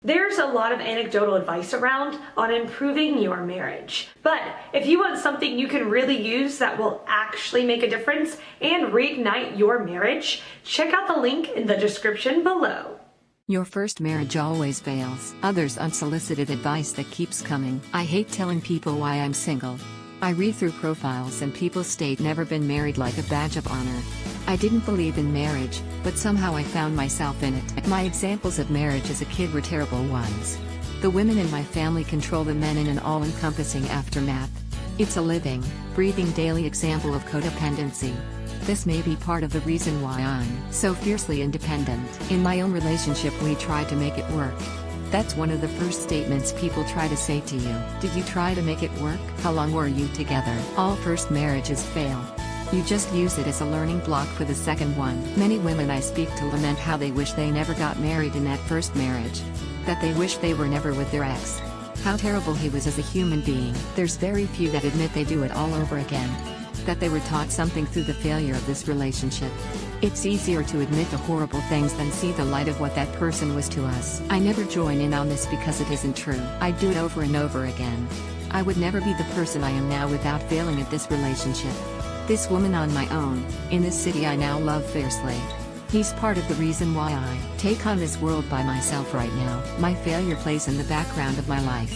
There's a lot of anecdotal advice around on improving your marriage. But if you want something you can really use that will actually make a difference and reignite your marriage, check out the link in the description below. Your first marriage always fails. Others unsolicited advice that keeps coming. I hate telling people why I'm single. I read through profiles and people state never been married like a badge of honor. I didn't believe in marriage, but somehow I found myself in it. My examples of marriage as a kid were terrible ones. The women in my family control the men in an all-encompassing aftermath. It's a living, breathing daily example of codependency. This may be part of the reason why I'm so fiercely independent. In my own relationship we tried to make it work. That's one of the first statements people try to say to you. Did you try to make it work? How long were you together? All first marriages fail. You just use it as a learning block for the second one. Many women I speak to lament how they wish they never got married in that first marriage. That they wish they were never with their ex. How terrible he was as a human being. There's very few that admit they do it all over again. That they were taught something through the failure of this relationship. It's easier to admit the horrible things than see the light of what that person was to us. I never join in on this because it isn't true. I do it over and over again. I would never be the person I am now without failing at this relationship. This woman on my own, in this city I now love fiercely. He's part of the reason why I take on this world by myself right now. My failure plays in the background of my life.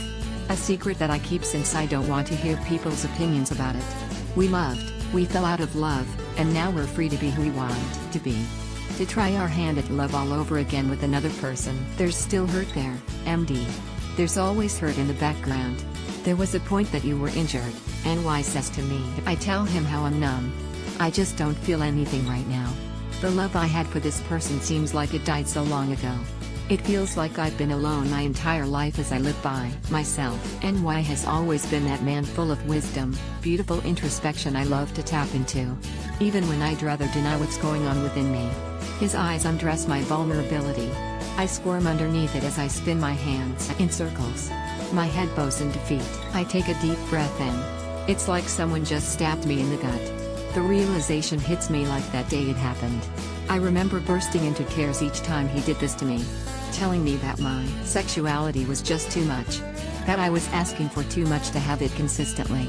A secret that I keep since I don't want to hear people's opinions about it. We loved, we fell out of love, and now we're free to be who we want to be. To try our hand at love all over again with another person. There's still hurt there, MD. There's always hurt in the background. There was a point that you were injured, NY says to me. I tell him how I'm numb. I just don't feel anything right now. The love I had for this person seems like it died so long ago. It feels like I've been alone my entire life as I live by myself. NY has always been that man full of wisdom, beautiful introspection I love to tap into. Even when I'd rather deny what's going on within me. His eyes undress my vulnerability. I squirm underneath it as I spin my hands in circles. My head bows in defeat. I take a deep breath in. It's like someone just stabbed me in the gut. The realization hits me like that day it happened. I remember bursting into tears each time he did this to me. Telling me that my sexuality was just too much. That I was asking for too much to have it consistently.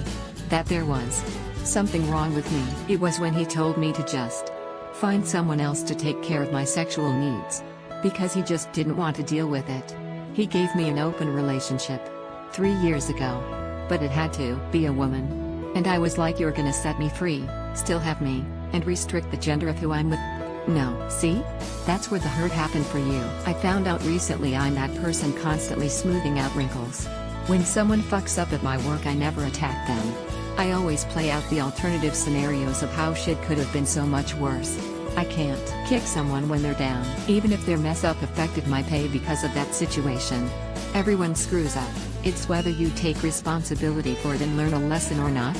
That there was something wrong with me. It was when he told me to just find someone else to take care of my sexual needs. Because he just didn't want to deal with it. He gave me an open relationship 3 years ago. But it had to be a woman. And I was like, you're gonna set me free, still have me, and restrict the gender of who I'm with? No, see? That's where the hurt happened for you. I found out recently I'm that person constantly smoothing out wrinkles. When someone fucks up at my work I never attack them. I always play out the alternative scenarios of how shit could have been so much worse. I can't kick someone when they're down, even if their mess up affected my pay because of that situation. Everyone screws up. It's whether you take responsibility for it and learn a lesson or not.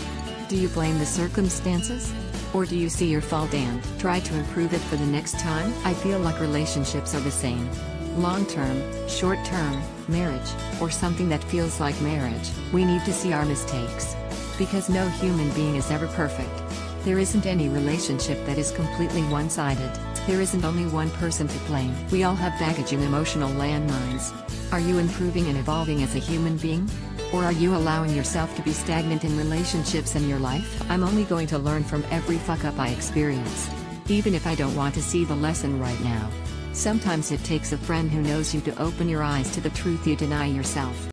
Do you blame the circumstances? Or do you see your fault and try to improve it for the next time? I feel like relationships are the same. Long-term, short-term, marriage, or something that feels like marriage, we need to see our mistakes. Because no human being is ever perfect. There isn't any relationship that is completely one-sided. There isn't only one person to blame. We all have baggage and emotional landmines. Are you improving and evolving as a human being? Or are you allowing yourself to be stagnant in relationships in your life? I'm only going to learn from every fuck up I experience. Even if I don't want to see the lesson right now. Sometimes it takes a friend who knows you to open your eyes to the truth you deny yourself.